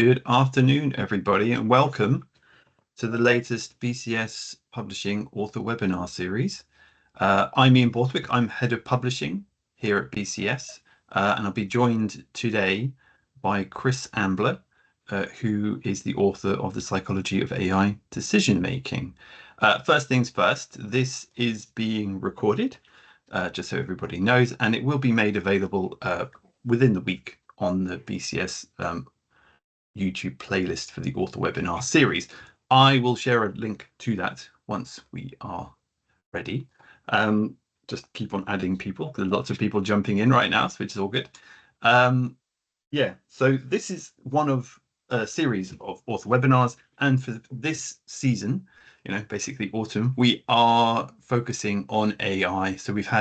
Good afternoon, everybody, and welcome to the latest BCS Publishing Author Webinar Series. I'm Ian Borthwick. I'm Head of Publishing here at BCS, and I'll be joined today by Chris Ambler, who is the author of The Psychology of AI Decision Making. First things first, this is being recorded, just so everybody knows, and it will be made available within the week on the BCS YouTube playlist for the author webinar series. I will share a link to that once we are ready. Just keep on adding people. There's lots of people jumping in right now, which is all good. Yeah, so this is one of a series of author webinars, and for this season, basically autumn, we are focusing on AI. So we've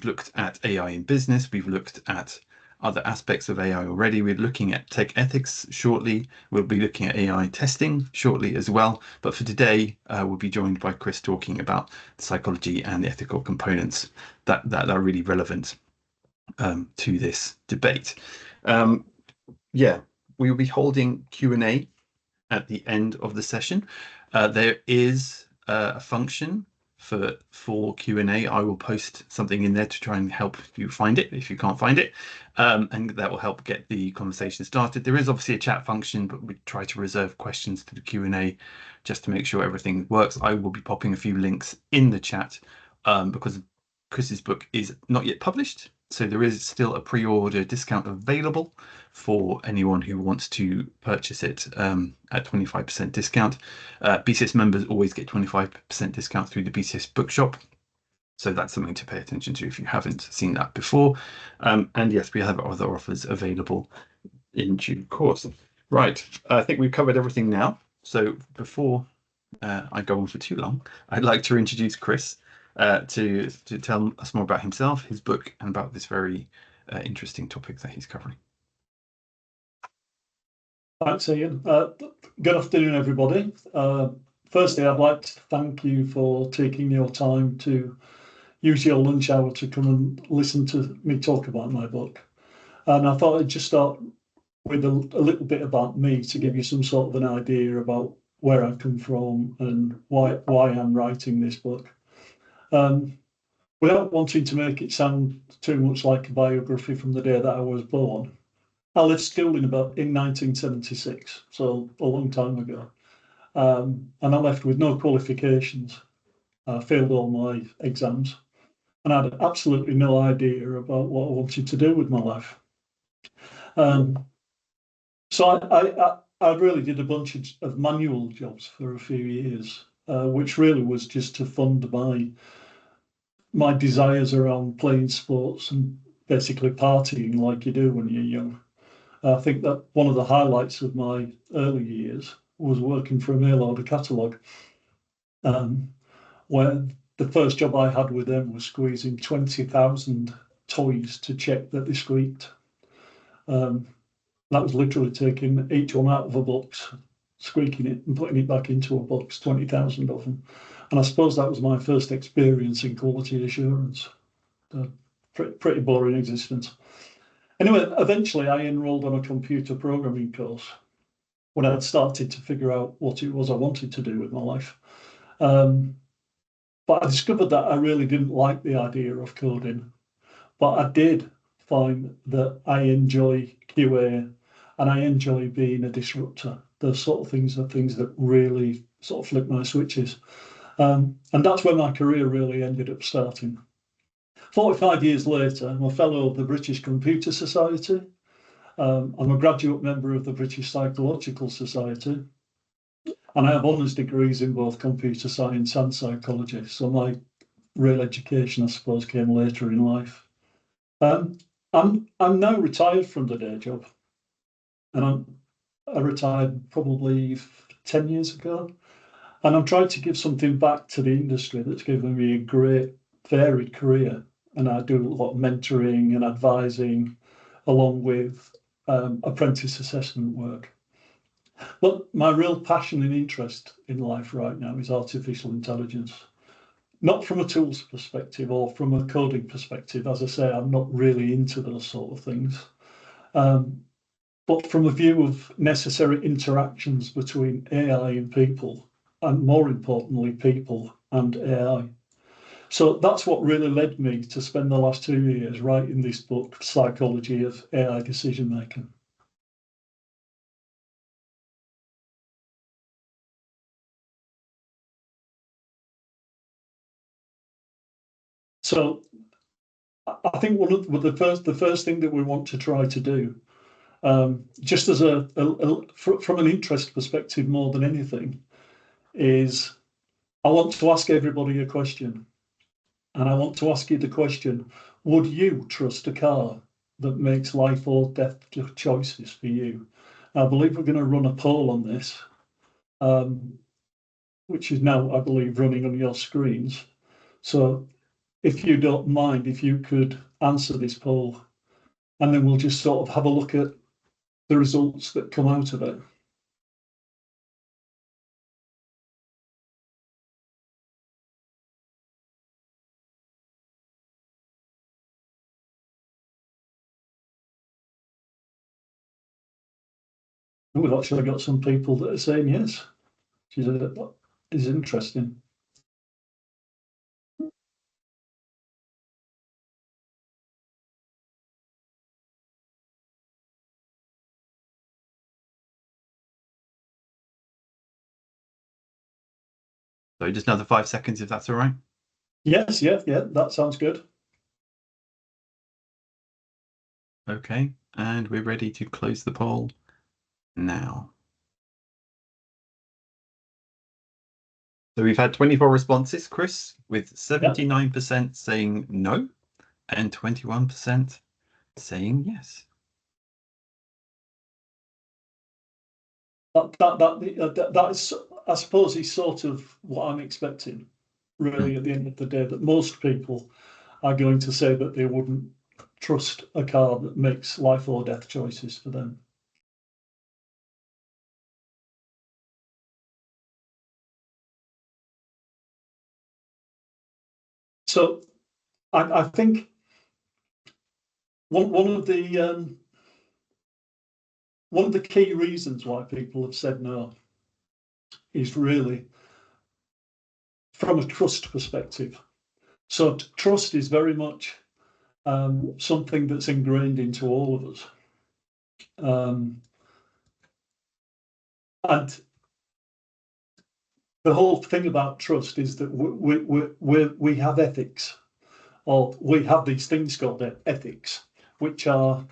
looked at AI in business, we've looked at other aspects of AI already. We're looking at tech ethics shortly. We'll be looking at AI testing shortly as well. But for today, we'll be joined by Chris talking about the psychology and the ethical components that are really relevant to this debate. Yeah, we will be holding Q&A at the end of the session. There is a function for Q&A. I will post something in there to try and help you find it if you can't find it, and that will help get the conversation started. There is obviously a chat function, but we try to reserve questions to the Q&A just to make sure everything works. I will be popping a few links in the chat because Chris's book is not yet published, so there is still a pre-order discount available for anyone who wants to purchase it at 25% discount. BCS members always get 25% discount through the BCS bookshop, so that's something to pay attention to if you haven't seen that before. And yes, we have other offers available in due course. Right, I think we've covered everything now. So before I go on for too long, I'd like to introduce Chris to tell us more about himself, his book, and about this very interesting topic that he's covering. Thanks, Ian. Good afternoon, everybody. Firstly, I'd like to thank you for taking your time to use your lunch hour to come and listen to me talk about my book. And I thought I'd just start with a little bit about me to give you some sort of an idea about where I come from and why I'm writing this book. Without wanting to make it sound too much like a biography from the day that I was born, I left school in 1976, so a long time ago, and I left with no qualifications. I failed all my exams, and I had absolutely no idea about what I wanted to do with my life. So I really did a bunch of manual jobs for a few years, which really was just to fund my desires around playing sports and basically partying like you do when you're young. I think that one of the highlights of my early years was working for a mail order catalogue, where the first job I had with them was squeezing 20,000 toys to check that they squeaked. That was literally taking each one out of a box, squeaking it and putting it back into a box, 20,000 of them. And I suppose that was my first experience in quality assurance. Pretty boring existence. Anyway, eventually I enrolled on a computer programming course when I had started to figure out what it was I wanted to do with my life. But I discovered that I really didn't like the idea of coding. But I did find that I enjoy QA and I enjoy being a disruptor. Those sort of things are things that really sort of flip my switches. And that's where my career really ended up starting. 45 years later, I'm a fellow of the British Computer Society. I'm a graduate member of the British Psychological Society. And I have honours degrees in both computer science and psychology. So my real education, I suppose, came later in life. I'm now retired from the day job. And I retired probably 10 years ago. And I'm trying to give something back to the industry that's given me a great, varied career. And I do a lot of mentoring and advising, along with apprentice assessment work. But my real passion and interest in life right now is artificial intelligence. Not from a tools perspective or from a coding perspective. As I say, I'm not really into those sort of things. but from a view of necessary interactions between AI and people, and more importantly, people and AI. So that's what really led me to spend the last 2 years writing this book, Psychology of AI Decision Making. So I think the first thing that we want to try to do, just as from an interest perspective more than anything, is I want to ask everybody a question. And I want to ask you the question, would you trust a car that makes life or death choices for you? I believe we're going to run a poll on this, which is now, I believe, running on your screens. So if you don't mind, if you could answer this poll, and then we'll just sort of have a look at the results that come out of it. We've actually got some people that are saying yes, which is interesting. So just another 5 seconds, if that's all right. Yes, yeah, that sounds good. Okay, and we're ready to close the poll now. So we've had 24 responses, Chris, with 79% saying no and 21% saying yes. That is, I suppose, is sort of what I'm expecting, really, at the end of the day, that most people are going to say that they wouldn't trust a car that makes life or death choices for them. So I think one of the key reasons why people have said no is really from a trust perspective. So trust is very much something that's ingrained into all of us. And the whole thing about trust is that we have ethics, or we have these things called ethics, which are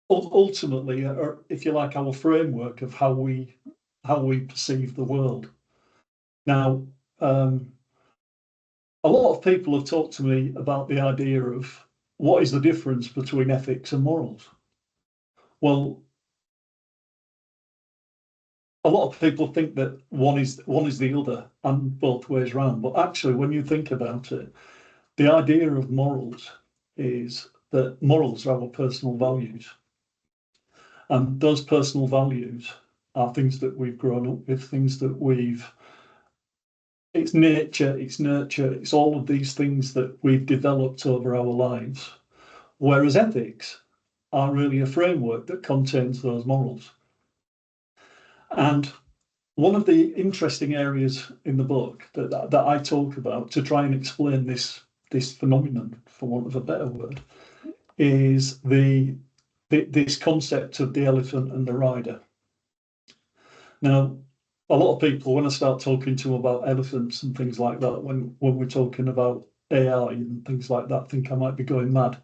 ultimately, if you like, our framework of how we perceive the world. Now, a lot of people have talked to me about the idea of what is the difference between ethics and morals. Well, a lot of people think that one is the other and both ways round. But actually, when you think about it, the idea of morals is that morals are our personal values. And those personal values are things that we've grown up with, things that it's nature, it's nurture, it's all of these things that we've developed over our lives. Whereas ethics are really a framework that contains those morals. And one of the interesting areas in the book that I talk about to try and explain this phenomenon, for want of a better word, is this concept of the elephant and the rider. Now, a lot of people, when I start talking to them about elephants and things like that, when we're talking about AI and things like that, think I might be going mad.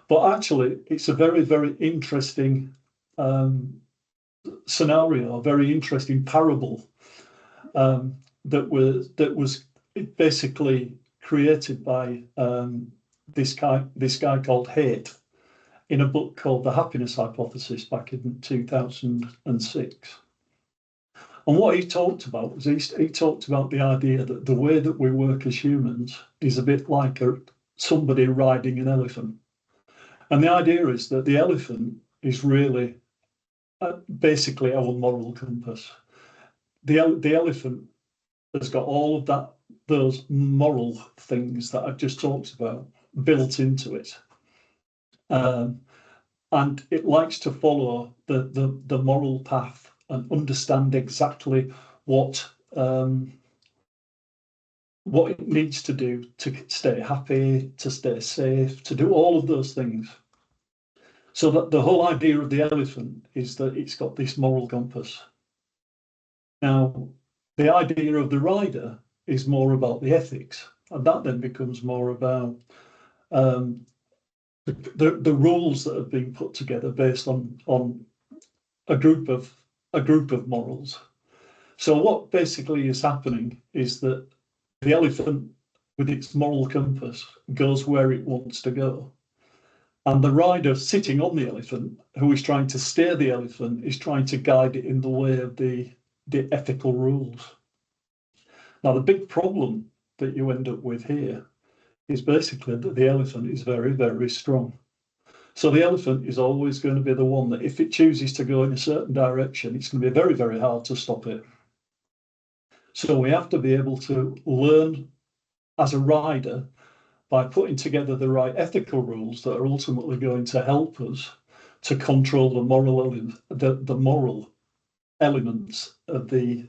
But actually, it's a very, very interesting scenario, a very interesting parable that was basically created by this guy called Haidt in a book called The Happiness Hypothesis back in 2006. And what he talked about was he talked about the idea that the way that we work as humans is a bit like somebody riding an elephant. And the idea is that the elephant is really basically our moral compass. The elephant has got all of those moral things that I've just talked about built into it. And it likes to follow the moral path and understand exactly what it needs to do to stay happy, to stay safe, to do all of those things. So that the whole idea of the elephant is that it's got this moral compass. Now, the idea of the rider is more about the ethics, and that then becomes more about the rules that have been put together based on a group of morals. So what basically is happening is that the elephant, with its moral compass, goes where it wants to go. And the rider sitting on the elephant, who is trying to steer the elephant, is trying to guide it in the way of the ethical rules. Now, the big problem that you end up with here is basically that the elephant is very, very strong. So the elephant is always going to be the one that if it chooses to go in a certain direction, it's going to be very, very hard to stop it. So we have to be able to learn as a rider by putting together the right ethical rules that are ultimately going to help us to control the moral elements of the moral elements of the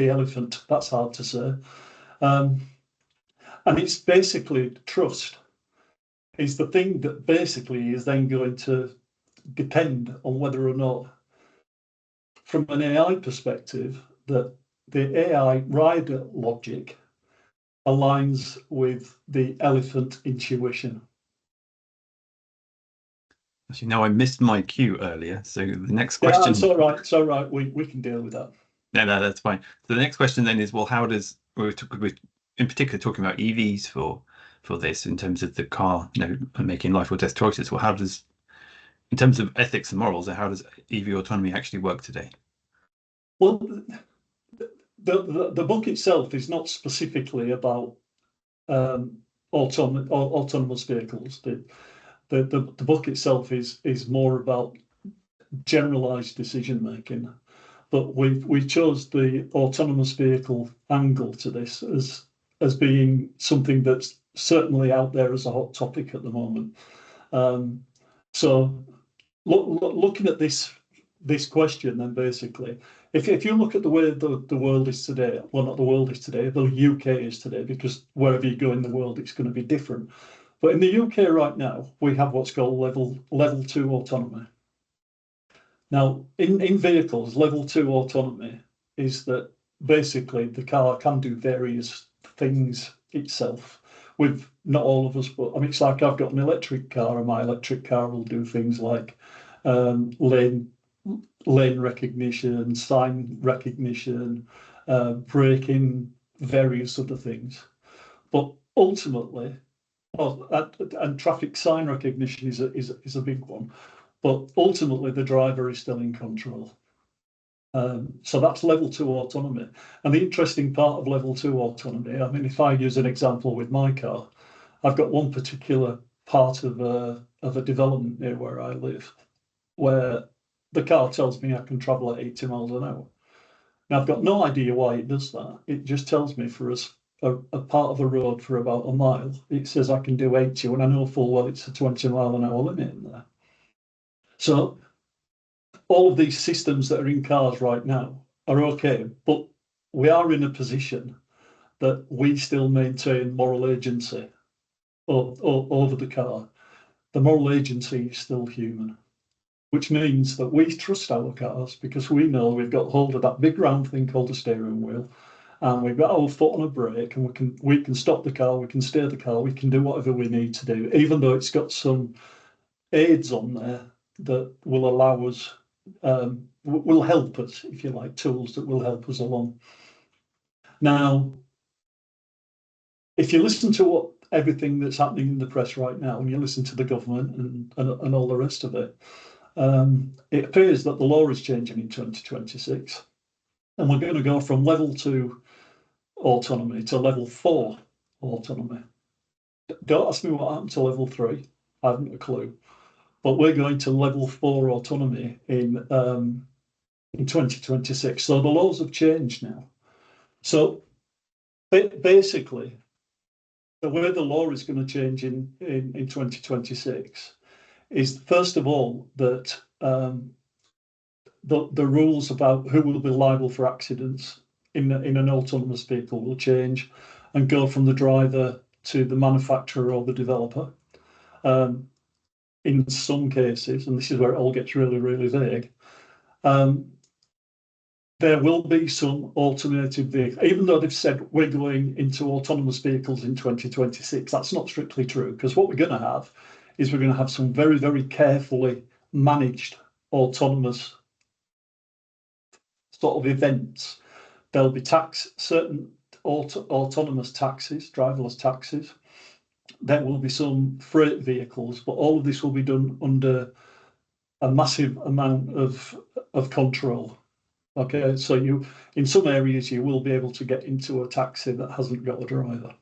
elephant. That's hard to say. And it's basically trust is the thing that basically is then going to depend on whether or not, from an AI perspective, that the AI rider logic aligns with the elephant intuition. Actually, no, I missed my cue earlier. So the next question. Yeah, it's all right. It's all right. We can deal with that. No, that's fine. So the next question then is, well, how does we're in particular talking about EVs for this in terms of the car, making life or death choices? Well, how does, in terms of ethics and morals, how does EV autonomy actually work today? Well, the book itself is not specifically about autonomous vehicles. The book itself is more about generalized decision making, but we chose the autonomous vehicle angle to this as being something that's certainly out there as a hot topic at the moment. So looking at this question, then basically, if you look at the way the world is today, well, not the world is today, the UK is today, because wherever you go in the world, it's going to be different. But in the UK right now, we have what's called level 2 autonomy. Now, in vehicles, level 2 autonomy is that basically the car can do various things itself. With not all of us, but I mean, it's like I've got an electric car, and my electric car will do things like lane recognition, sign recognition, braking, various other things. But ultimately, and traffic sign recognition is a big one. But ultimately, the driver is still in control. So that's level 2 autonomy. And the interesting part of level 2 autonomy, I mean, if I use an example with my car, I've got one particular part of a development near where I live, where the car tells me I can travel at 80 miles an hour. Now, I've got no idea why it does that. It just tells me for a part of a road for about a mile, it says I can do 80, when I know full well it's a 20 mile an hour limit in there. So all of these systems that are in cars right now are okay, but we are in a position that we still maintain moral agency over the car. The moral agency is still human, which means that we trust our cars because we know we've got hold of that big round thing called a steering wheel, and we've got our foot on a brake, and we can stop the car, we can steer the car, we can do whatever we need to do, even though it's got some aids on there that will allow us, will help us, if you like, tools that will help us along. Now, if you listen to everything that's happening in the press right now, and you listen to the government and all the rest of it, it appears that the law is changing in 2026, and we're going to go from level 2 autonomy to level 4 autonomy. Don't ask me what happened to level 3. I haven't a clue. But we're going to level 4 autonomy in 2026. So the laws have changed now. So basically, the way the law is going to change in 2026 is, first of all, that the rules about who will be liable for accidents in an autonomous vehicle will change and go from the driver to the manufacturer or the developer. In some cases, and this is where it all gets really, really vague, there will be some automated vehicles, even though they've said we're going into autonomous vehicles in 2026. That's not strictly true, because what we're going to have is we're going to have some very, very carefully managed autonomous sort of events. There'll be certain autonomous taxis, driverless taxis. There will be some freight vehicles, but all of this will be done under a massive amount of control. Okay, so in some areas you will be able to get into a taxi that hasn't got a driver.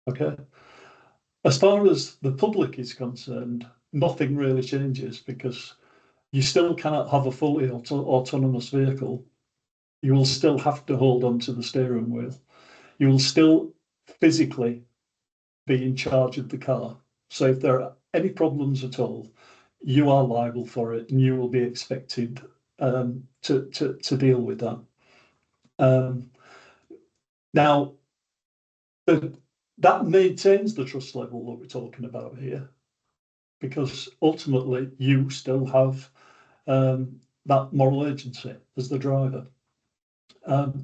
Okay, as far as the public is concerned, nothing really changes, because you still cannot have a fully autonomous vehicle. You will still have to hold on to the steering wheel. You will still physically be in charge of the car. So if there are any problems at all, you are liable for it, and you will be expected to deal with that. Now, that maintains the trust level that we're talking about here, because ultimately you still have that moral agency as the driver.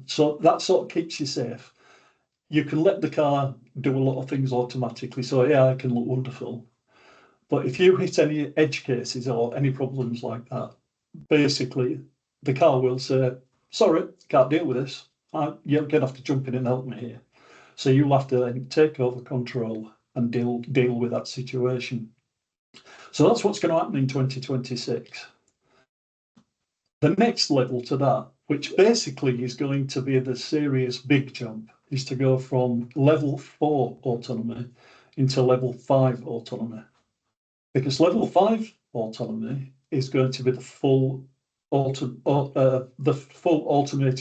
So that sort of keeps you safe. You can let the car do a lot of things automatically, so yeah, it can look wonderful. But if you hit any edge cases or any problems like that, basically the car will say, sorry, can't deal with this. You're going to have to jump in and help me here. So you'll have to then take over control and deal with that situation. So that's what's going to happen in 2026. The next level to that, which basically is going to be the serious big jump, is to go from level 4 autonomy into level 5 autonomy. Because level 5 autonomy is going to be the full automated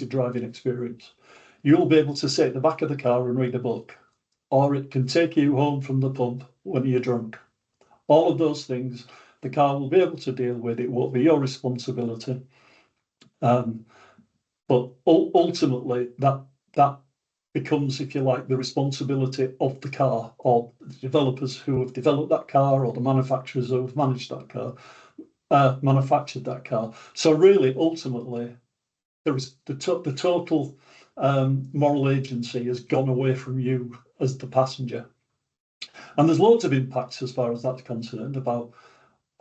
driving experience. You'll be able to sit at the back of the car and read a book, or it can take you home from the pub when you're drunk. All of those things, the car will be able to deal with. It won't be your responsibility. But ultimately, that becomes, if you like, the responsibility of the car, or the developers who have developed that car, or the manufacturers who have manufactured that car. So really, ultimately, there is the total moral agency has gone away from you as the passenger. And there's loads of impacts as far as that's concerned, about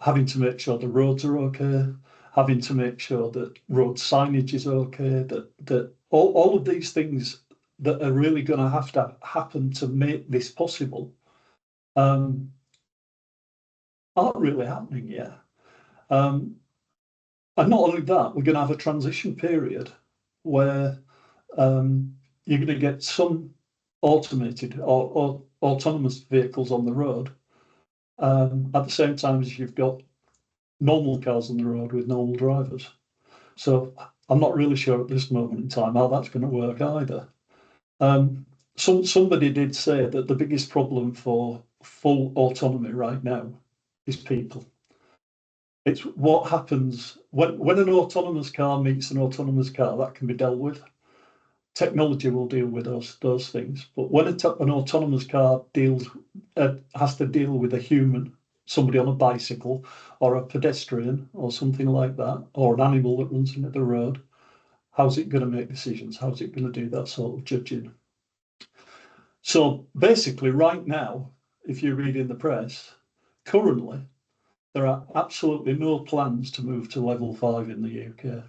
having to make sure the roads are okay, having to make sure that road signage is okay, that all of these things that are really going to have to happen to make this possible aren't really happening yet. And not only that, we're going to have a transition period where you're going to get some automated or autonomous vehicles on the road at the same time as you've got normal cars on the road with normal drivers. So I'm not really sure at this moment in time how that's going to work either. Somebody did say that the biggest problem for full autonomy right now is people. It's what happens when an autonomous car meets an autonomous car. That can be dealt with. Technology will deal with those things. But when an autonomous car has to deal with a human, somebody on a bicycle, or a pedestrian, or something like that, or an animal that runs into the road, how's it going to make decisions? How's it going to do that sort of judging? So basically, right now, if you read in the press, currently, there are absolutely no plans to move to level 5 in the UK.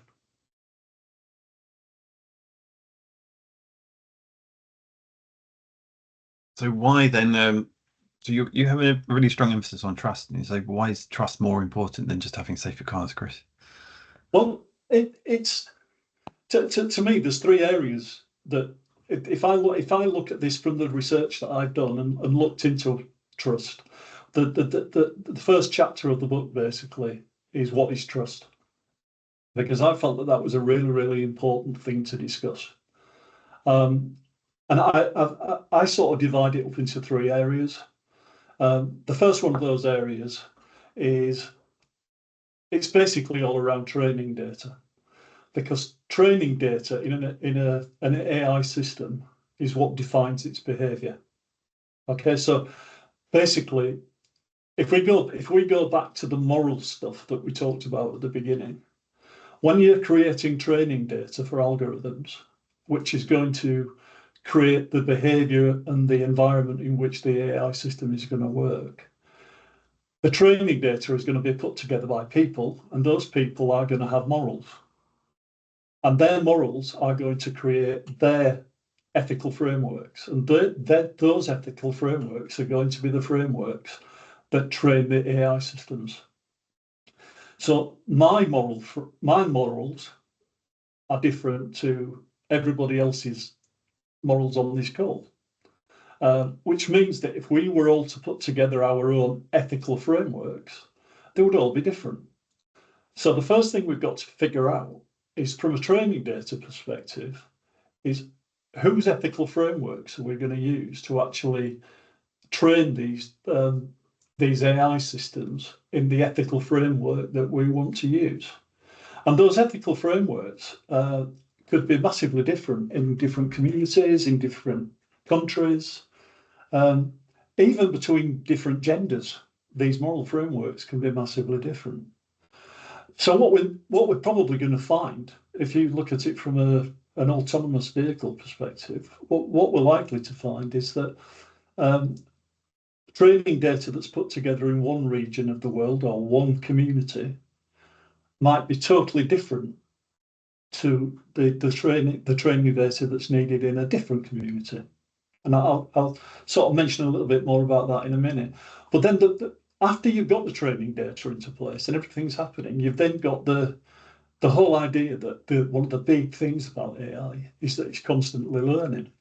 So why then? So you have a really strong emphasis on trust, and you say, why is trust more important than just having safer cars, Chris? Well, it's to me, there's 3 areas that if I look at this from the research that I've done and looked into trust, the first chapter of the book basically is what is trust, because I felt that was a really, really important thing to discuss. And I sort of divide it up into three areas. The first one of those areas is it's basically all around training data, because training data in an AI system is what defines its behavior. Okay, so basically, if we go back to the moral stuff that we talked about at the beginning, when you're creating training data for algorithms, which is going to create the behavior and the environment in which the AI system is going to work, the training data is going to be put together by people, and those people are going to have morals. And their morals are going to create their ethical frameworks. And those ethical frameworks are going to be the frameworks that train the AI systems. So my morals are different to everybody else's morals on this call, which means that if we were all to put together our own ethical frameworks, they would all be different. So the first thing we've got to figure out is, from a training data perspective, is whose ethical frameworks are we going to use to actually train these AI systems in the ethical framework that we want to use. And those ethical frameworks could be massively different in different communities, in different countries, even between different genders. These moral frameworks can be massively different. So what we're probably going to find, if you look at it from an autonomous vehicle perspective, what we're likely to find is that training data that's put together in one region of the world or one community might be totally different to the training data that's needed in a different community. And I'll sort of mention a little bit more about that in a minute. But then after you've got the training data into place and everything's happening, you've then got the whole idea that one of the big things about AI is that it's constantly learning.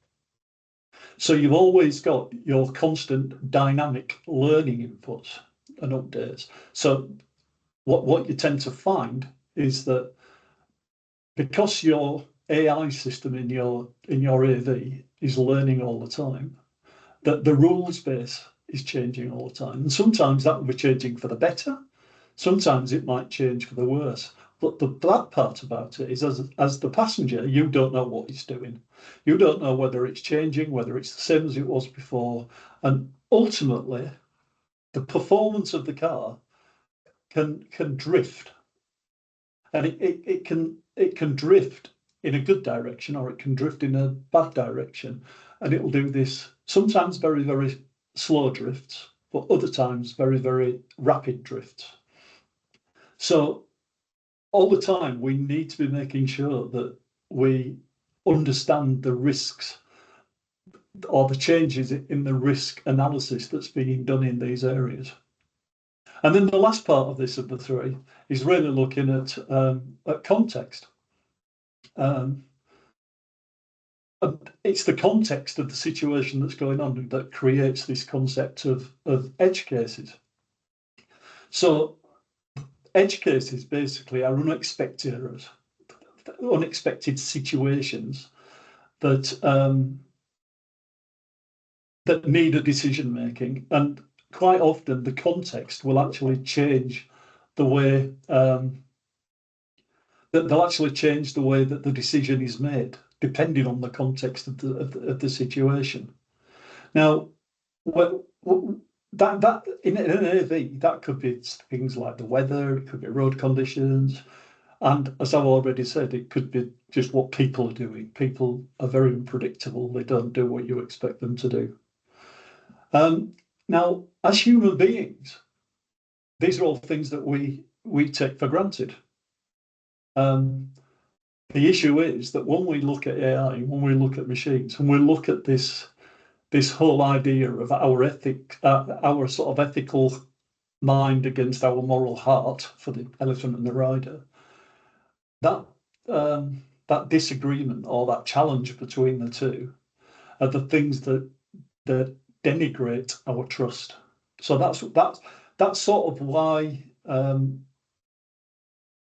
So you've always got your constant dynamic learning inputs and updates. So what you tend to find is that because your AI system in your AV is learning all the time, that the rules base is changing all the time. And sometimes that will be changing for the better, sometimes it might change for the worse. But the bad part about it is, as the passenger, you don't know what it's doing. You don't know whether it's changing, whether it's the same as it was before. And ultimately, the performance of the car can drift. And it can drift in a good direction, or it can drift in a bad direction. And it will do this sometimes very, very slow drifts, but other times very, very rapid drifts. So all the time, we need to be making sure that we understand the risks or the changes in the risk analysis that's being done in these areas. And then the last part of this, of the three, is really looking at context. It's the context of the situation that's going on that creates this concept of edge cases. So edge cases basically are unexpected errors, unexpected situations that that need a decision making, and quite often the context will actually change the way they'll actually change the way that the decision is made, depending on the context of the situation. Now, that in an AV, that could be things like the weather, it could be road conditions, and as I've already said, it could be just what people are doing. People are very unpredictable; they don't do what you expect them to do. Now, as human beings, these are all things that we take for granted. The issue is that when we look at AI, when we look at machines, and we look at this whole idea of our our sort of ethical mind against our moral heart, for the elephant and the rider, that disagreement or that challenge between the two are the things that denigrate our trust. So that's sort of why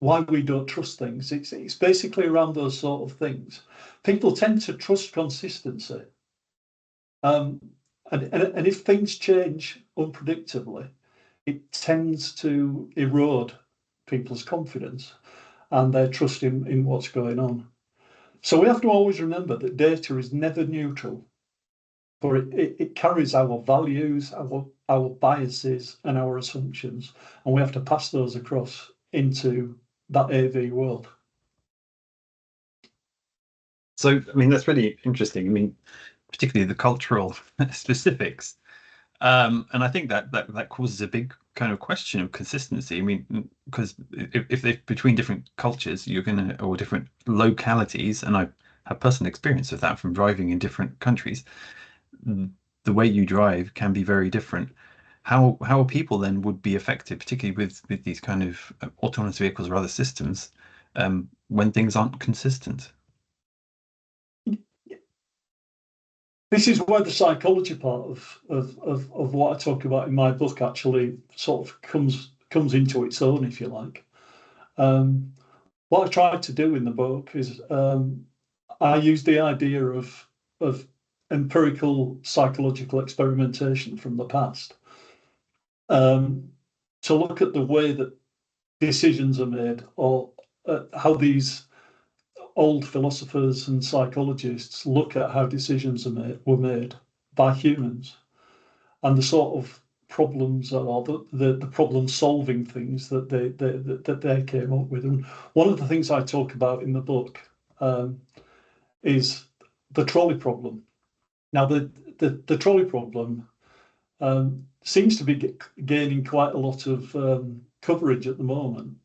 we don't trust things. It's basically around those sort of things. People tend to trust consistency. Um, and if things change unpredictably, it tends to erode people's confidence and their trust in what's going on. So we have to always remember that data is never neutral, but it carries our values, our biases, and our assumptions, and we have to pass those across into that AV world. So, I mean, that's really interesting. I mean, particularly the cultural specifics. And I think that causes a big kind of question of consistency. I mean, because if they're between different cultures, you're going to, or different localities, and I have personal experience of that from driving in different countries, the way you drive can be very different. How people then would be affected, particularly with these kind of autonomous vehicles or other systems, when things aren't consistent. This is where the psychology part of what I talk about in my book actually sort of comes into its own, if you like. What I tried to do in the book is I use the idea of empirical psychological experimentation from the past to look at the way that decisions are made, or how these old philosophers and psychologists look at how decisions were made by humans, and the sort of problems or the problem solving things that they came up with. And one of the things I talk about in the book is the trolley problem. Now, the trolley problem seems to be gaining quite a lot of coverage at the moment.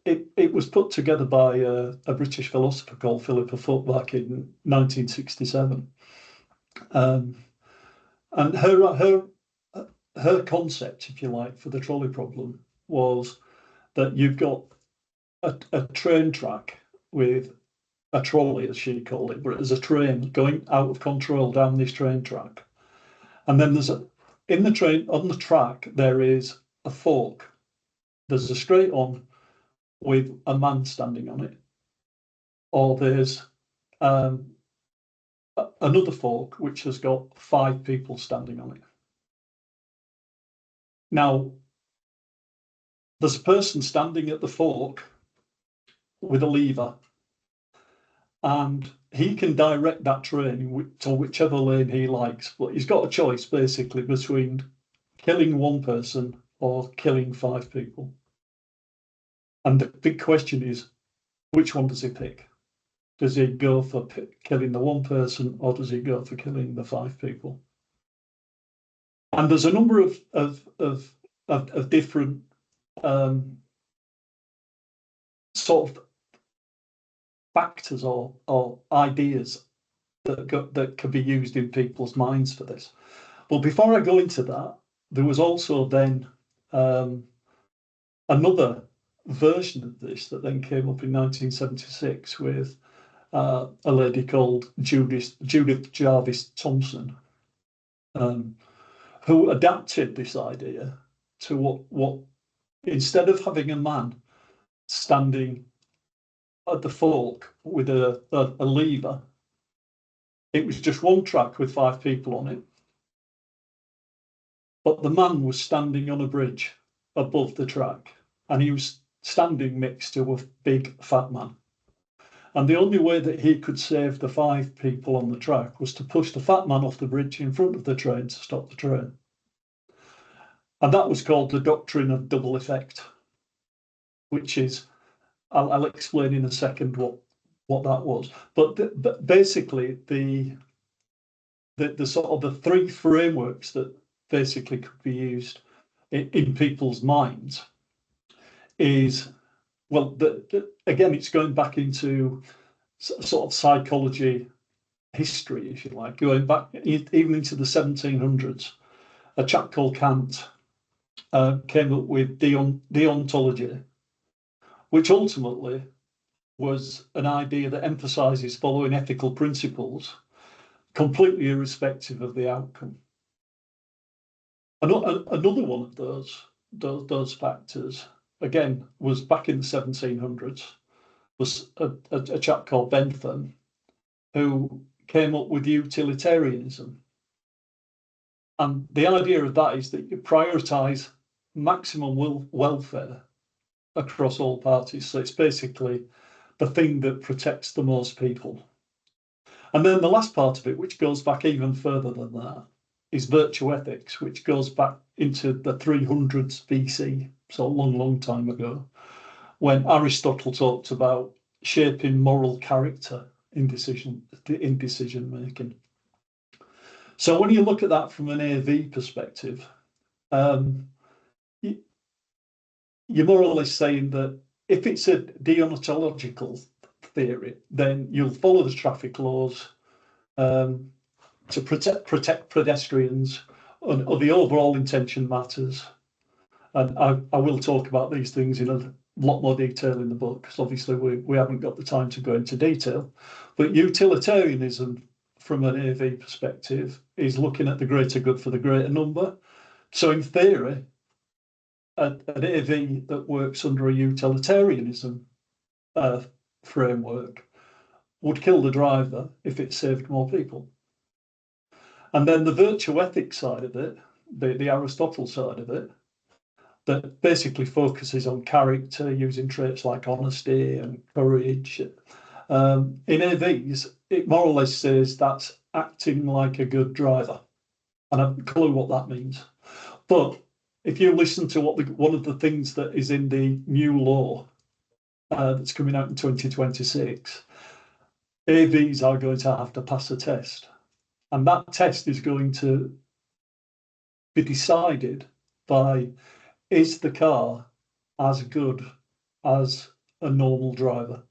It was put together by a British philosopher called Philippa Foot back in 1967. And her concept, if you like, for the trolley problem was that you've got a train track with a trolley, as she called it, but there's a train going out of control down this train track. And then in the train, on the track, there is a fork. There's a straight on with a man standing on it, or there's another fork which has got 5 people standing on it. Now, there's a person standing at the fork with a lever, and he can direct that train to whichever lane he likes, but he's got a choice basically between killing one person or killing 5 people. And the big question is, which one does he pick? Does he go for killing the one person, or does he go for killing the 5 people? And there's a number of different sort of factors or ideas that could be used in people's minds for this. But before I go into that, there was also then another version of this that then came up in 1976 with a lady called Judith Jarvis Thomson, who adapted this idea to what instead of having a man standing at the fork with a lever, it was just one track with 5 people on it. But the man was standing on a bridge above the track, and he was standing next to a big fat man. And the only way that he could save the 5 people on the track was to push the fat man off the bridge in front of the train to stop the train. And that was called the doctrine of double effect, which is, I'll explain in a second what that was. But basically, the sort of the 3 frameworks that basically could be used in people's minds is, well, again, it's going back into sort of psychology history, if you like, going back even into the 1700s. A chap called Kant came up with deontology, which ultimately was an idea that emphasizes following ethical principles, completely irrespective of the outcome. Another one of those factors, again, was back in the 1700s, was a chap called Bentham, who came up with utilitarianism. And the idea of that is that you prioritise maximum welfare across all parties. So it's basically the thing that protects the most people. And then the last part of it, which goes back even further than that, is virtue ethics, which goes back into the 300s BC, so a long, long time ago, when Aristotle talked about shaping moral character in decision making. So when you look at that from an AV perspective, you're more or less saying that if it's a deontological theory, then you'll follow the traffic laws to protect pedestrians, and the overall intention matters. And I will talk about these things in a lot more detail in the book, because obviously we haven't got the time to go into detail. But utilitarianism, from an AV perspective, is looking at the greater good for the greater number. So in theory, an AV that works under a utilitarianism framework would kill the driver if it saved more people. And then the virtue ethics side of it, the Aristotle side of it, that basically focuses on character, using traits like honesty and courage. In AVs, it more or less says that's acting like a good driver. And I have no clue what that means. But if you listen to one of the things that is in the new law that's coming out in 2026, AVs are going to have to pass a test. And that test is going to be decided by, is the car as good as a normal driver?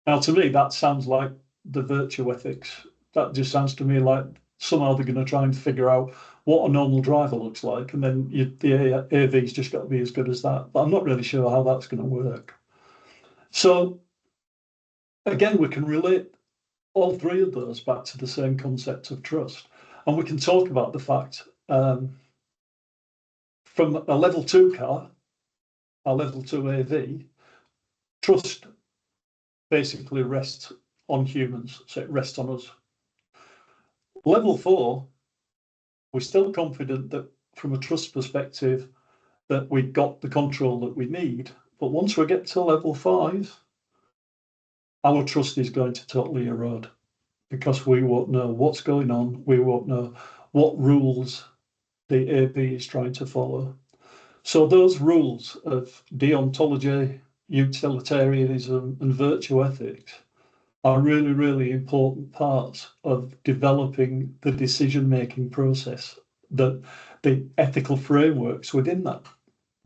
Now, to me, that sounds like the virtue ethics. That just sounds to me like somehow they're going to try and figure out what a normal driver looks like, and then the AV's just got to be as good as that. But I'm not really sure how that's going to work. So, again, we can relate all three of those back to the same concept of trust. And we can talk about the fact from a level 2 car, a level 2 AV, trust basically rests on humans, so it rests on us. Level 4, we're still confident that from a trust perspective that we've got the control that we need. But once we get to level 5, our trust is going to totally erode, because we won't know what's going on. We won't know what rules the AV is trying to follow. So those rules of deontology, utilitarianism, and virtue ethics are really, really important parts of developing the decision-making process, the ethical frameworks within that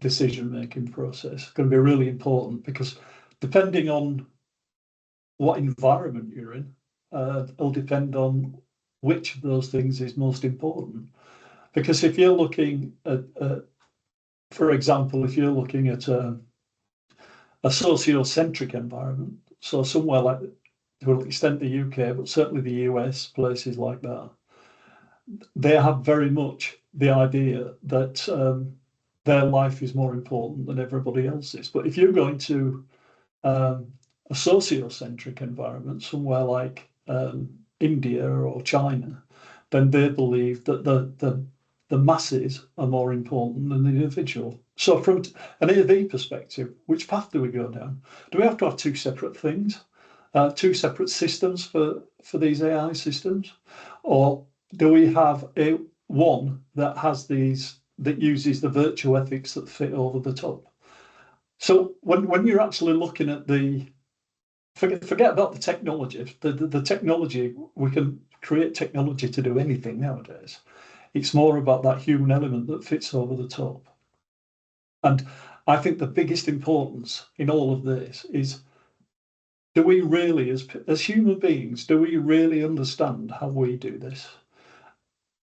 decision-making process are going to be really important, because depending on what environment you're in, it'll depend on which of those things is most important. Because if you're looking at, for example, if you're looking at a sociocentric environment, so somewhere like, to an extent, the UK, but certainly the US, places like that, they have very much the idea that their life is more important than everybody else's. But if you're going to a sociocentric environment, somewhere like India or China, then they believe that the masses are more important than the individual. So from an AV perspective, which path do we go down? Do we have to have two separate things, two separate systems for these AI systems? Or do we have one that has these, that uses the virtue ethics that fit over the top? So when you're actually looking at forget about the technology. The technology, we can create technology to do anything nowadays. It's more about that human element that fits over the top. And I think the biggest importance in all of this is, do we really, as human beings, do we really understand how we do this?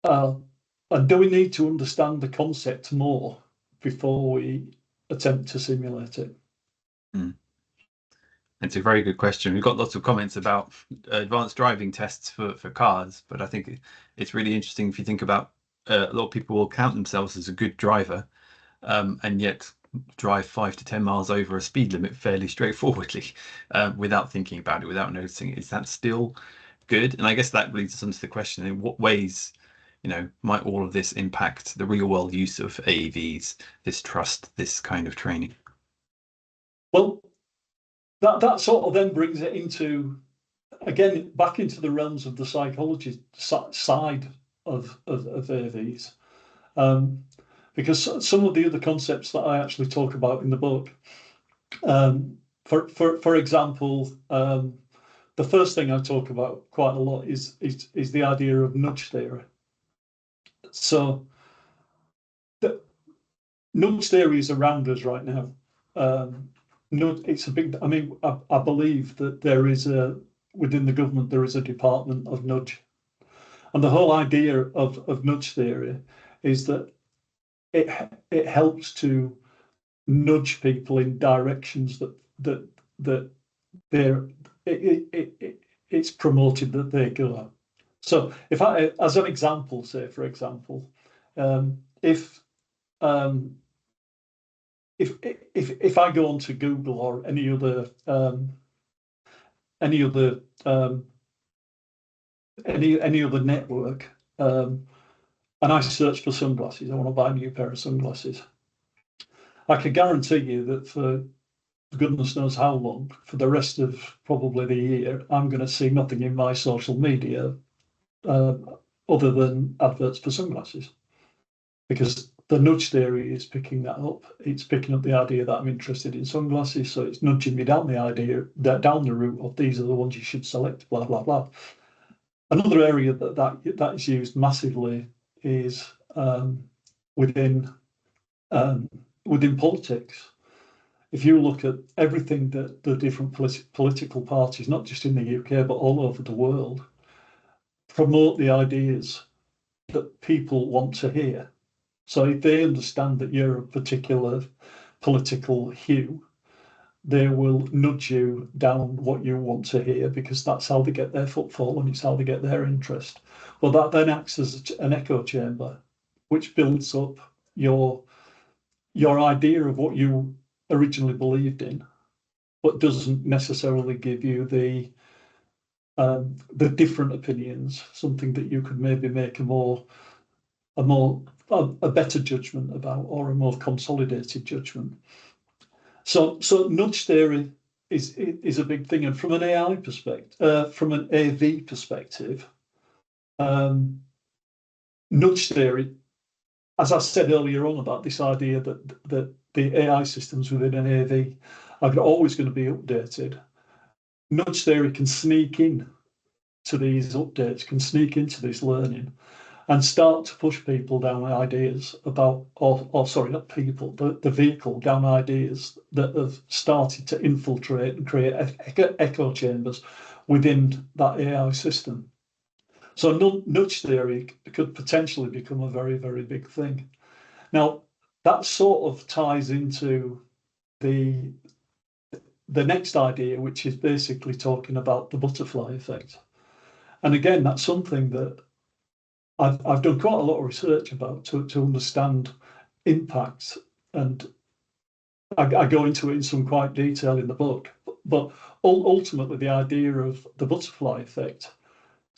And do we need to understand the concept more before we attempt to simulate it? It's a very good question. We've got lots of comments about advanced driving tests for cars, but I think it's really interesting if you think about a lot of people will count themselves as a good driver, and yet drive 5 to 10 miles over a speed limit fairly straightforwardly, without thinking about it, without noticing it. Is that still good. And I guess that leads us into the question: in what ways, might all of this impact the real world use of AEVs, this trust, this kind of training? Well, that sort of then brings it into, again, back into the realms of the psychology side of AVs. Because some of the other concepts that I actually talk about in the book, for example, the first thing I talk about quite a lot is the idea of nudge theory. So the nudge theory is around us right now. It's a big. I mean, I believe that there is within the government there is a department of nudge, and the whole idea of nudge theory is that it helps to nudge people in directions that it's promoted that they go. So if I, as an example, say for example, if I go onto Google or any other network, and I search for sunglasses, I want to buy a new pair of sunglasses, I can guarantee you that for goodness knows how long, for the rest of probably the year, I'm going to see nothing in my social media other than adverts for sunglasses, because the nudge theory is picking that up. It's picking up the idea that I'm interested in sunglasses, so it's nudging me down the idea, down the route of these are the ones you should select, blah blah blah. Another area that is used massively is within politics. If you look at everything that the different political parties, not just in the UK but all over the world, promote the ideas that people want to hear. So if they understand that you're a particular political hue, they will nudge you down what you want to hear, because that's how they get their footfall and it's how they get their interest. Well, that then acts as an echo chamber, which builds up your idea of what you originally believed in, but doesn't necessarily give you the different opinions, something that you could maybe make a better judgment about, or a more consolidated judgment. So nudge theory is a big thing, and from an AI perspective, from an AV perspective, nudge theory, as I said earlier on about this idea that the AI systems within an AV are always going to be updated. Nudge theory can sneak in to these updates, can sneak into this learning, and start to push people down ideas about, or sorry, not people, the vehicle down ideas that have started to infiltrate and create echo chambers within that AI system. So nudge theory could potentially become a very, very big thing. Now, that sort of ties into the next idea, which is basically talking about the butterfly effect. And again, that's something that I've done quite a lot of research about to understand impacts, and I go into it in some quite detail in the book. But ultimately, the idea of the butterfly effect,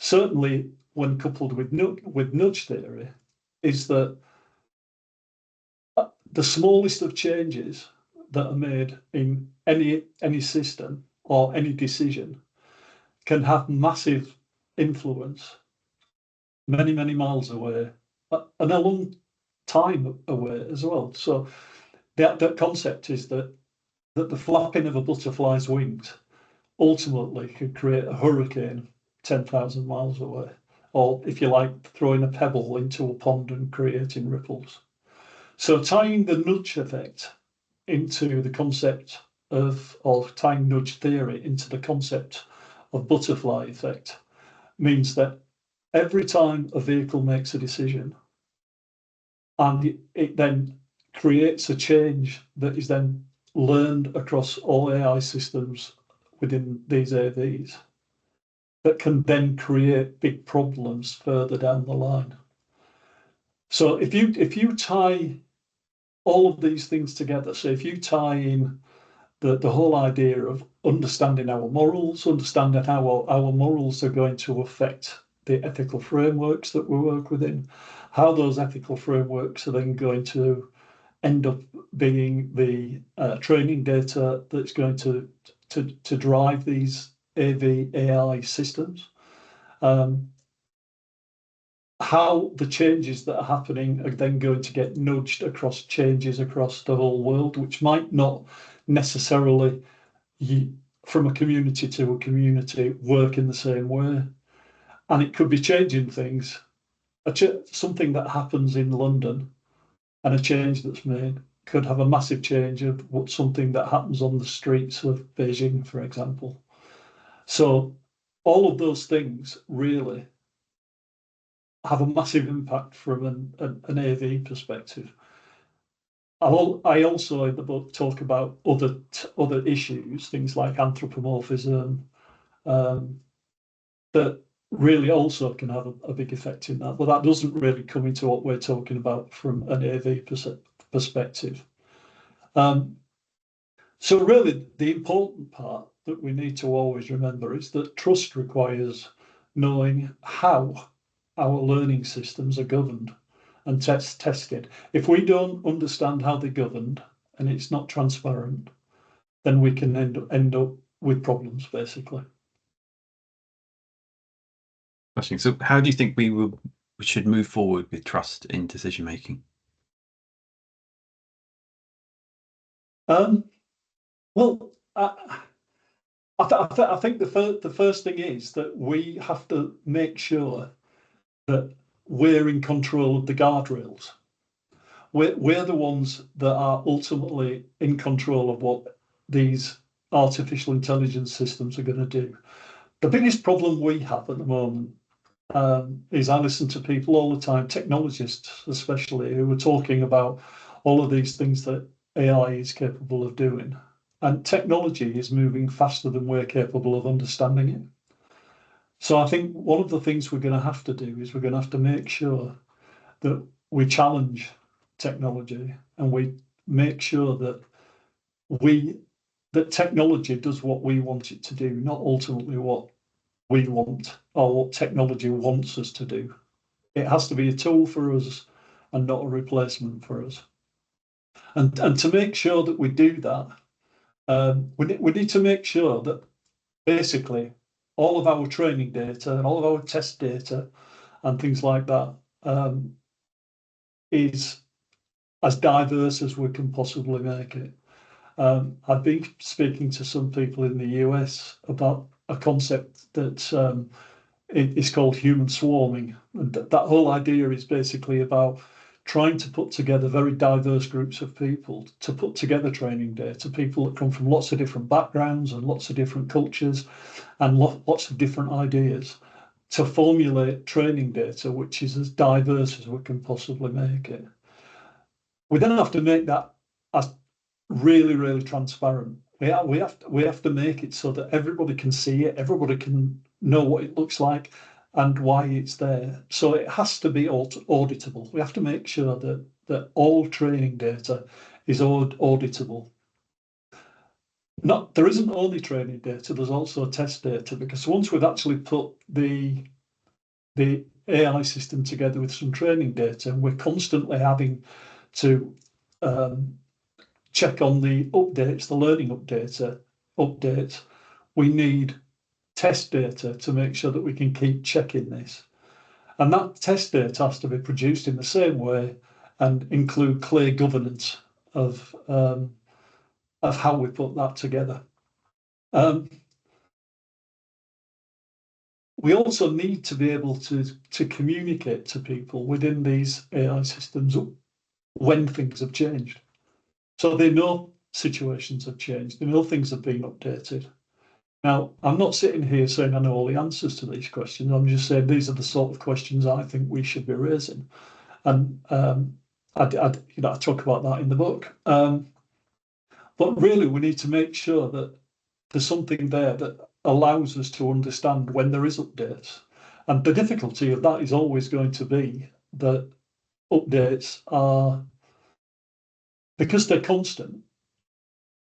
certainly when coupled with nudge theory, is that the smallest of changes that are made in any system or any decision can have massive influence many, many miles away and a long time away as well. So that concept is that the flapping of a butterfly's wings ultimately could create a hurricane 10,000 miles away, or if you like, throwing a pebble into a pond and creating ripples. So tying the nudge effect into the concept of, or tying nudge theory into the concept of butterfly effect, means that every time a vehicle makes a decision and it then creates a change that is then learned across all AI systems within these AVs, that can then create big problems further down the line. So if you tie all of these things together, so if you tie in the whole idea of understanding our morals, understanding how our morals are going to affect the ethical frameworks that we work within, how those ethical frameworks are then going to end up being the training data that's going to drive these AI systems. How the changes that are happening are then going to get nudged across changes across the whole world, which might not necessarily, from a community to a community, work in the same way. And it could be changing things. Something that happens in London and a change that's made could have a massive change of something that happens on the streets of Beijing, for example. So all of those things really have a massive impact from an AV perspective. I also in the book talk about other issues, things like anthropomorphism, that really also can have a big effect in that. But that doesn't really come into what we're talking about from an AV perspective. So really, the important part that we need to always remember is that trust requires knowing how our learning systems are governed and tested. If we don't understand how they're governed and it's not transparent, then we can end up with problems, basically. Interesting. So how do you think we should move forward with trust in decision making? Well, I think the first thing is that we have to make sure that we're in control of the guardrails. We're the ones that are ultimately in control of what these artificial intelligence systems are going to do. The biggest problem we have at the moment is I listen to people all the time, technologists especially, who are talking about all of these things that AI is capable of doing. And technology is moving faster than we're capable of understanding it. So I think one of the things we're going to have to do is we're going to have to make sure that we challenge technology and we make sure that technology does what we want it to do, not ultimately what we want or what technology wants us to do. It has to be a tool for us and not a replacement for us. And to make sure that we do that, we need to make sure that basically all of our training data and all of our test data and things like that is as diverse as we can possibly make it. I've been speaking to some people in the US about a concept that is called human swarming. And that whole idea is basically about trying to put together very diverse groups of people to put together training data, people that come from lots of different backgrounds and lots of different cultures and lots of different ideas to formulate training data which is as diverse as we can possibly make it. We then have to make that as really, really transparent. We have to make it so that everybody can see it, everybody can know what it looks like and why it's there. So it has to be auditable. We have to make sure that all training data is auditable. There isn't only training data, there's also test data, because once we've actually put the AI system together with some training data, we're constantly having to check on the updates, the learning updates. We need test data to make sure that we can keep checking this. And that test data has to be produced in the same way and include clear governance of how we put that together. We also need to be able to communicate to people within these AI systems when things have changed. So they know situations have changed, they know things have been updated. Now, I'm not sitting here saying I know all the answers to these questions. I'm just saying these are the sort of questions I think we should be raising. And I talk about that in the book. But really, we need to make sure that there's something there that allows us to understand when there is updates. And the difficulty of that is always going to be that updates are, because they're constant,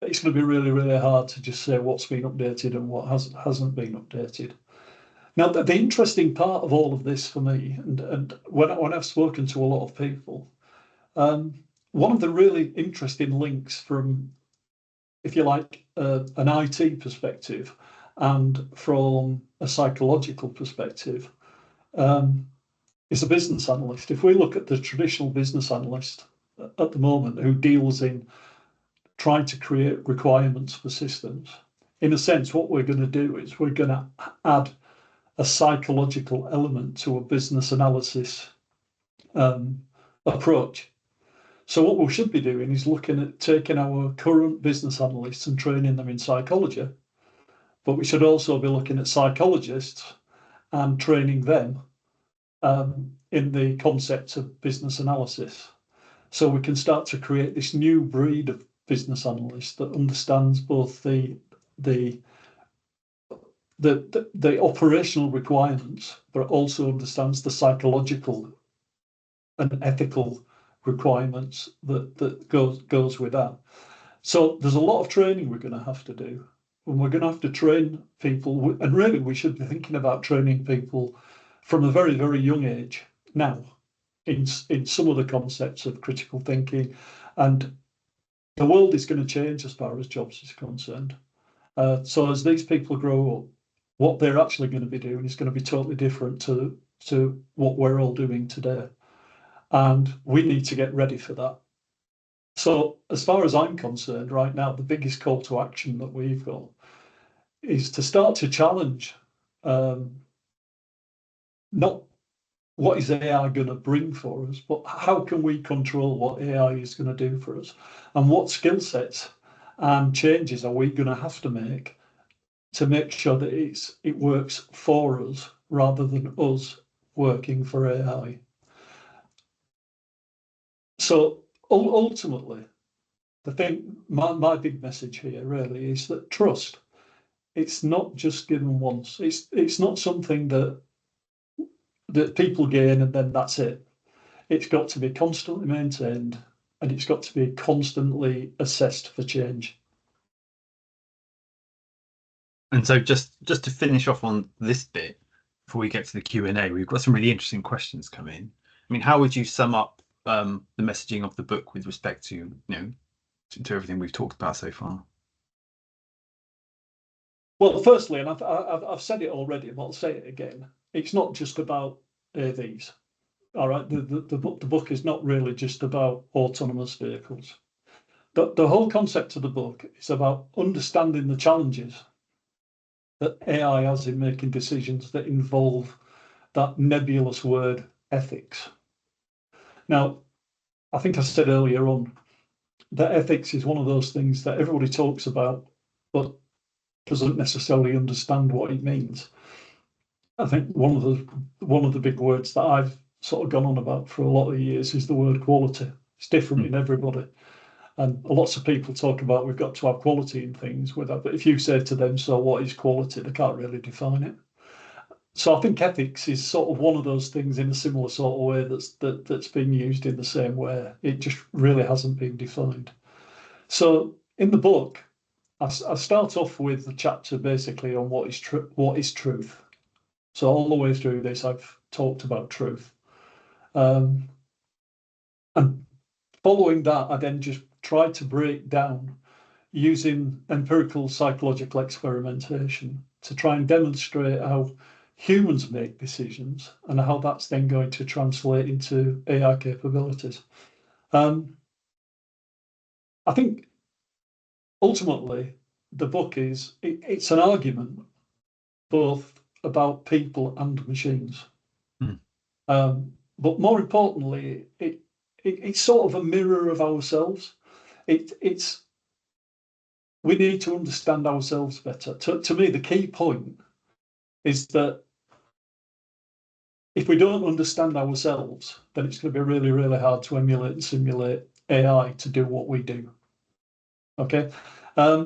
it's going to be really, really hard to just say what's been updated and what hasn't been updated. Now, the interesting part of all of this for me, and when I've spoken to a lot of people, one of the really interesting links from, if you like, an IT perspective and from a psychological perspective, is a business analyst. If we look at the traditional business analyst at the moment who deals in trying to create requirements for systems, in a sense, what we're going to do is we're going to add a psychological element to a business analysis approach. So what we should be doing is looking at taking our current business analysts and training them in psychology, but we should also be looking at psychologists and training them in the concepts of business analysis. So we can start to create this new breed of business analyst that understands both the operational requirements, but also understands the psychological and ethical requirements that goes with that. So there's a lot of training we're going to have to do, and we're going to have to train people. And really, we should be thinking about training people from a very, very young age now in some of the concepts of critical thinking. And the world is going to change as far as jobs is concerned. So as these people grow up, what they're actually going to be doing is going to be totally different to what we're all doing today. And we need to get ready for that. So as far as I'm concerned right now, the biggest call to action that we've got is to start to challenge not what is AI going to bring for us, but how can we control what AI is going to do for us? And what skill sets and changes are we going to have to make sure that it works for us rather than us working for AI? So ultimately, the thing, my big message here really is that trust, it's not just given once. It's not something that people gain and then that's it. It's got to be constantly maintained, and it's got to be constantly assessed for change. And so just to finish off on this bit, before we get to the Q&A, we've got some really interesting questions come in. I mean, how would you sum up the messaging of the book with respect to, to everything we've talked about so far? Well, firstly, and I've said it already, but I'll say it again. It's not just about AVs. All right, the book is not really just about autonomous vehicles. The whole concept of the book is about understanding the challenges that AI has in making decisions that involve that nebulous word ethics. Now, I think I said earlier on that ethics is one of those things that everybody talks about, but doesn't necessarily understand what it means. I think one of the big words that I've sort of gone on about for a lot of years is the word quality. It's different in everybody. And lots of people talk about we've got to have quality in things with that. But if you say to them, so what is quality? They can't really define it. So I think ethics is sort of one of those things in a similar sort of way that's being used in the same way. It just really hasn't been defined. So in the book, I start off with the chapter basically on what is truth. So all the way through this, I've talked about truth. And following that, I then just try to break down using empirical psychological experimentation to try and demonstrate how humans make decisions and how that's then going to translate into AI capabilities. I think ultimately the book it's an argument both about people and machines. But more importantly, it's sort of a mirror of ourselves. We need to understand ourselves better. To me, the key point is that if we don't understand ourselves, then it's going to be really, really hard to emulate and simulate AI to do what we do. Okay. I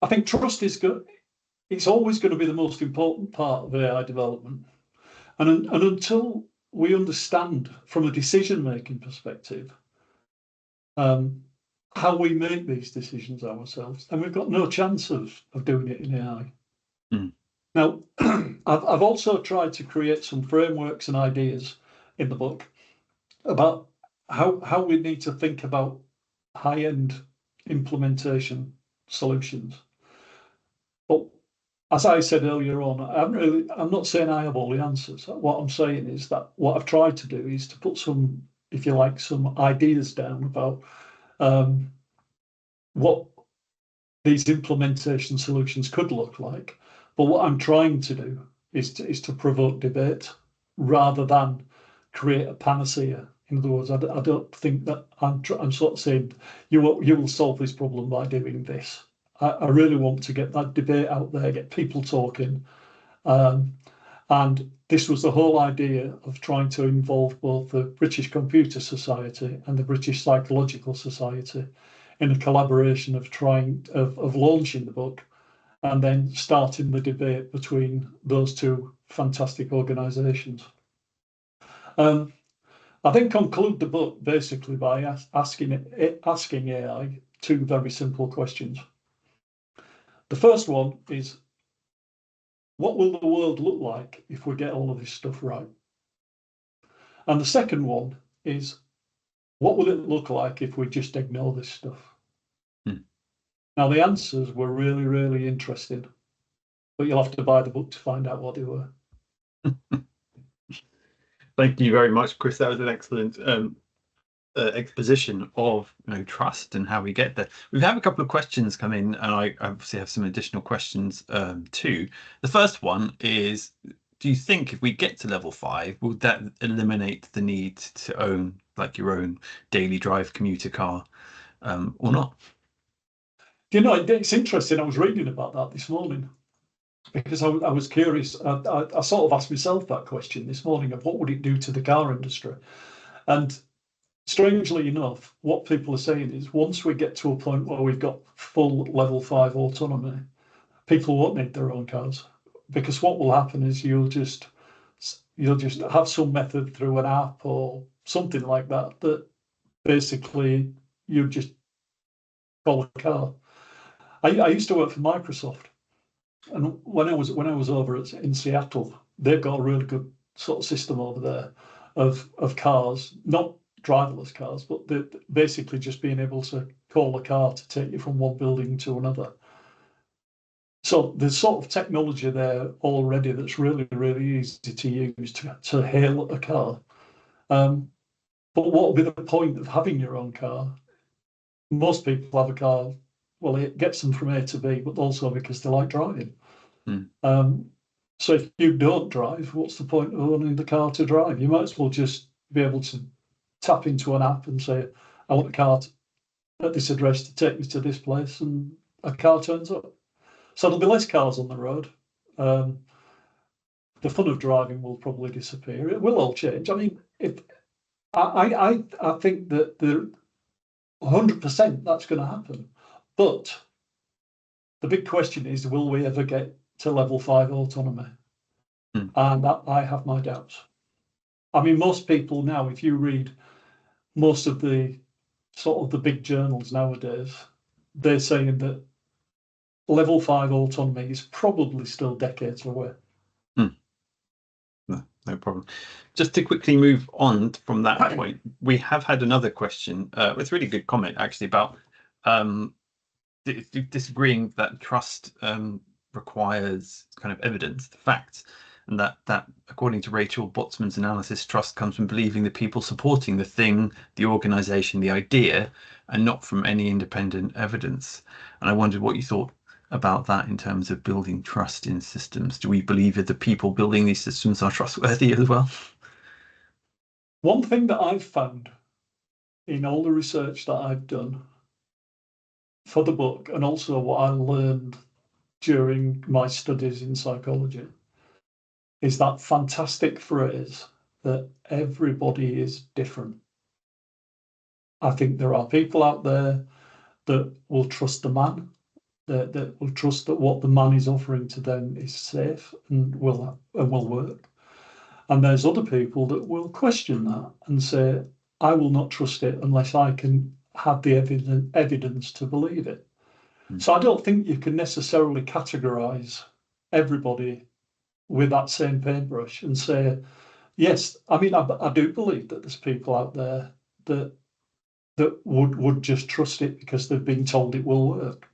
think trust is good. It's always going to be the most important part of AI development. And until we understand from a decision-making perspective how we make these decisions ourselves, and we've got no chance of doing it in AI. Now, I've also tried to create some frameworks and ideas in the book about how we need to think about high-end implementation solutions. But as I said earlier on, I'm not saying I have all the answers. What I'm saying is that what I've tried to do is to put some, if you like, some ideas down about what these implementation solutions could look like. But what I'm trying to do is to provoke debate rather than create a panacea. In other words, I don't think that I'm sort of saying you will solve this problem by doing this. I really want to get that debate out there, get people talking. And this was the whole idea of trying to involve both the British Computer Society and the British Psychological Society in a collaboration of launching the book and then starting the debate between those two fantastic organisations. I then conclude the book basically by asking AI two very simple questions. The first one is, what will the world look like if we get all of this stuff right? And the second one is, what will it look like if we just ignore this stuff? Now, the answers were really, really interesting, but you'll have to buy the book to find out what they were. Thank you very much, Chris. That was an excellent exposition of trust and how we get there. We've had a couple of questions come in, and I obviously have some additional questions too. The first one is, do you think if we get to level 5, will that eliminate the need to own like your own daily drive commuter car or not? You know, it's interesting. I was reading about that this morning because I was curious. I sort of asked myself that question this morning of what would it do to the car industry? And strangely enough, what people are saying is once we get to a point where we've got full level 5 autonomy, people won't need their own cars, because what will happen is you'll just have some method through an app or something like that basically you just call a car. I used to work for Microsoft, and when I was over in Seattle, they've got a really good sort of system over there of cars, not driverless cars, but basically just being able to call a car to take you from one building to another. So there's sort of technology there already that's really, really easy to use to hail a car. But what would be the point of having your own car? Most people have a car, well, it gets them from A to B, but also because they like driving. So if you don't drive, what's the point of owning the car to drive? You might as well just be able to tap into an app and say, I want a car at this address to take me to this place, and a car turns up. So there'll be less cars on the road. The fun of driving will probably disappear. It will all change. I mean, I think that 100% that's going to happen. But the big question is, will we ever get to level 5 autonomy? And I have my doubts. I mean, most people now, if you read most of the sort of the big journals nowadays, they're saying that level 5 autonomy is probably still decades away. No problem. Just to quickly move on from that point, we have had another question. It's a really good comment actually about disagreeing that trust requires kind of evidence, the facts, and that according to Rachel Botsman's analysis, trust comes from believing the people supporting the thing, the organization, the idea, and not from any independent evidence. And I wondered what you thought about that in terms of building trust in systems. Do we believe that the people building these systems are trustworthy as well? One thing that I've found in all the research that I've done for the book, and also what I learned during my studies in psychology, is that fantastic phrase that everybody is different. I think there are people out there that will trust the man, that will trust that what the man is offering to them is safe and will work. And there's other people that will question that and say, I will not trust it unless I can have the evidence to believe it. So I don't think you can necessarily categorize everybody with that same paintbrush and say, yes, I mean, I do believe that there's people out there that would just trust it because they've been told it will work.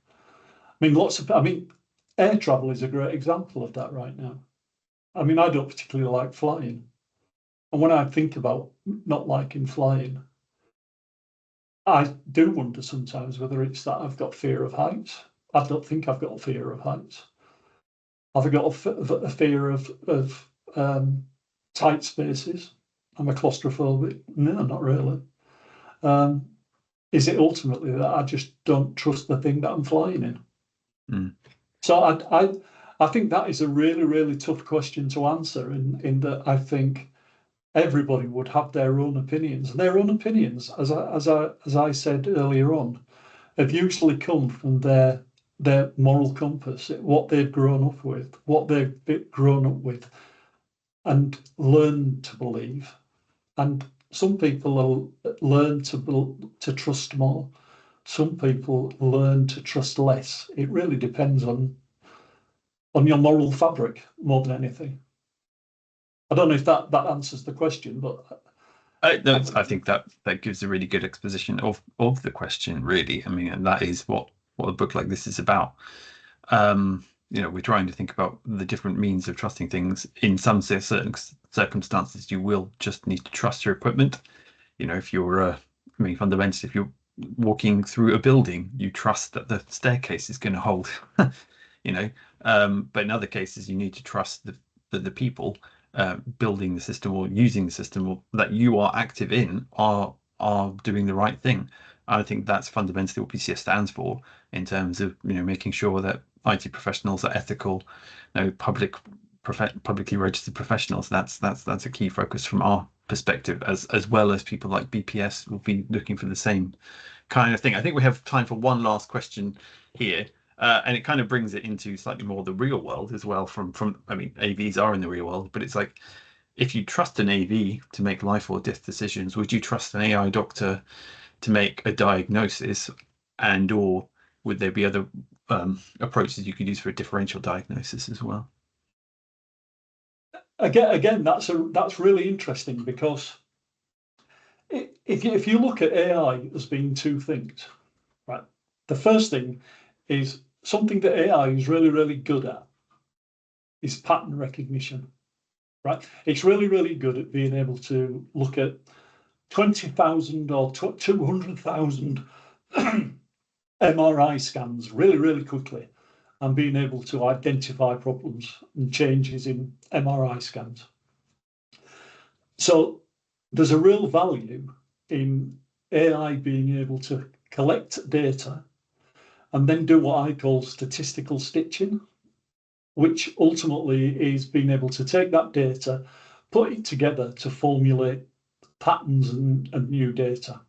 I mean, air travel is a great example of that right now. I mean, I don't particularly like flying. And when I think about not liking flying, I do wonder sometimes whether it's that I've got fear of heights. I don't think I've got a fear of heights. I've got a fear of tight spaces. I'm a claustrophobic. No, not really. Is it ultimately that I just don't trust the thing that I'm flying in? So I think that is a really, really tough question to answer in that I think everybody would have their own opinions. And their own opinions, as I said earlier on, have usually come from their moral compass, what they've grown up with, and learned to believe. And some people learn to trust more. Some people learn to trust less. It really depends on your moral fabric more than anything. I don't know if that answers the question, but I think that gives a really good exposition of the question, really. I mean, and that is what a book like this is about. We're trying to think about the different means of trusting things. In some certain circumstances, you will just need to trust your equipment. If you're, fundamentally, if you're walking through a building, you trust that the staircase is going to hold. But in other cases, you need to trust the people building the system or using the system or that you are active in are doing the right thing. I think that's fundamentally what PCS stands for in terms of making sure that IT professionals are ethical, publicly registered professionals. That's a key focus from our perspective, as well as people like BPS will be looking for the same kind of thing. I think we have time for one last question here. And it kind of brings it into slightly more the real world as well. I mean, AVs are in the real world, but it's like, if you trust an AV to make life or death decisions, would you trust an AI doctor to make a diagnosis, or would there be other approaches you could use for a differential diagnosis as well? Again, that's really interesting, because if you look at AI as being two things, right? The first thing is something that AI is really, really good at is pattern recognition, right? It's really, really good at being able to look at 20,000 or 200,000 MRI scans really, really quickly and being able to identify problems and changes in MRI scans. So there's a real value in AI being able to collect data and then do what I call statistical stitching, which ultimately is being able to take that data, put it together to formulate patterns and new data.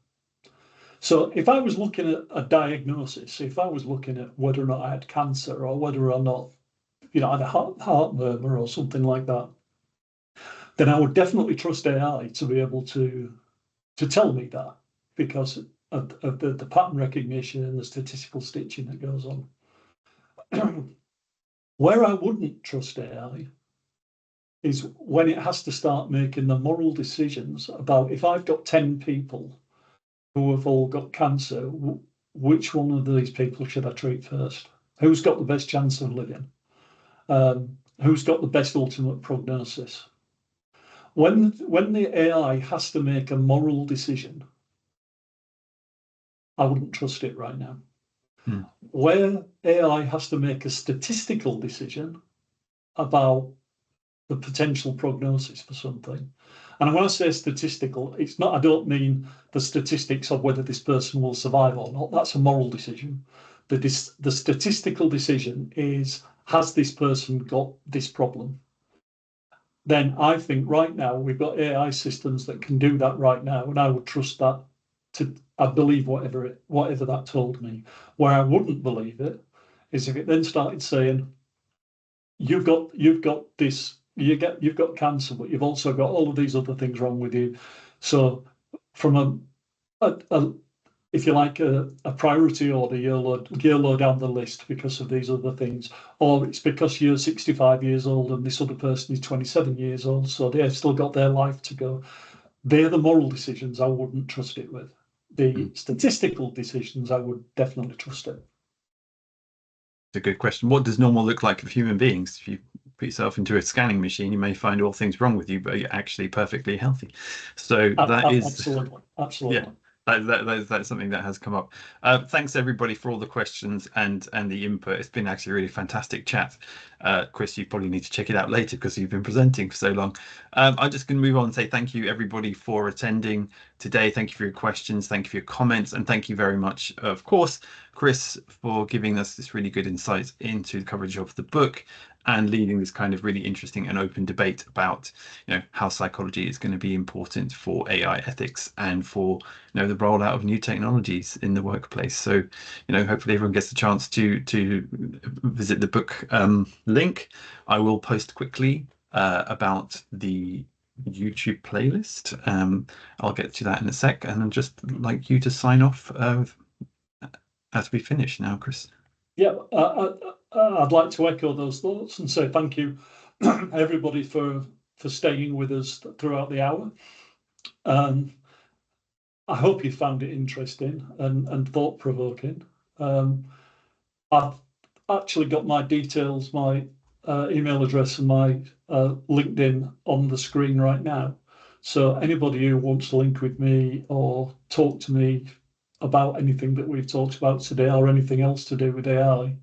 So if I was looking at a diagnosis, if I was looking at whether or not I had cancer or whether or not I had a heart murmur or something like that, then I would definitely trust AI to be able to tell me that, because of the pattern recognition and the statistical stitching that goes on. Where I wouldn't trust AI is when it has to start making the moral decisions about, if I've got 10 people who have all got cancer, which one of these people should I treat first? Who's got the best chance of living? Who's got the best ultimate prognosis? When the AI has to make a moral decision, I wouldn't trust it right now. Where AI has to make a statistical decision about the potential prognosis for something, and when I say statistical, it's not, I don't mean the statistics of whether this person will survive or not. That's a moral decision. The statistical decision is, has this person got this problem? Then I think right now we've got AI systems that can do that right now, and I would trust that I believe whatever that told me. Where I wouldn't believe it is if it then started saying, you've got this, you've got cancer, but you've also got all of these other things wrong with you. So from a if you like, a priority order, you're low down the list because of these other things, or it's because you're 65 years old and this other person is 27 years old, so they've still got their life to go. They're the moral decisions I wouldn't trust it with. The statistical decisions I would definitely trust it. It's a good question. What does normal look like for human beings? If you put yourself into a scanning machine, you may find all things wrong with you, but you're actually perfectly healthy. So that is absolutely. Yeah. That's something that has come up. Thanks everybody for all the questions and the input. It's been actually a really fantastic chat. Chris, you probably need to check it out later because you've been presenting for so long. I'm just going to move on and say thank you everybody for attending today. Thank you for your questions. Thank you for your comments. And thank you very much, of course, Chris, for giving us this really good insight into the coverage of the book and leading this kind of really interesting and open debate about, how psychology is going to be important for AI ethics and for, the rollout of new technologies in the workplace. So, hopefully everyone gets a chance to visit the book link. I will post quickly about the YouTube playlist. I'll get to that in a sec, and I'd just like you to sign off as we finish now, Chris. Yeah, I'd like to echo those thoughts and say thank you, everybody, for staying with us throughout the hour. I hope you found it interesting and thought-provoking. I've actually got my details, my email address and my LinkedIn on the screen right now. So anybody who wants to link with me or talk to me about anything that we've talked about today or anything else to do with AI,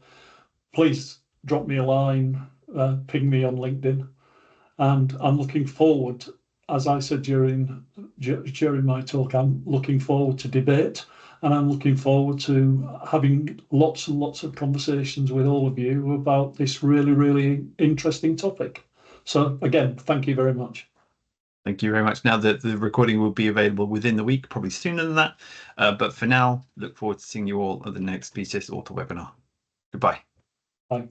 please drop me a line, ping me on LinkedIn. And I'm looking forward, as I said during my talk, I'm looking forward to debate, and I'm looking forward to having lots and lots of conversations with all of you about this really, really interesting topic. So again, thank you very much. Thank you very much. Now that the recording will be available within the week, probably sooner than that. But for now, look forward to seeing you all at the next PCS Author webinar. Goodbye. Bye.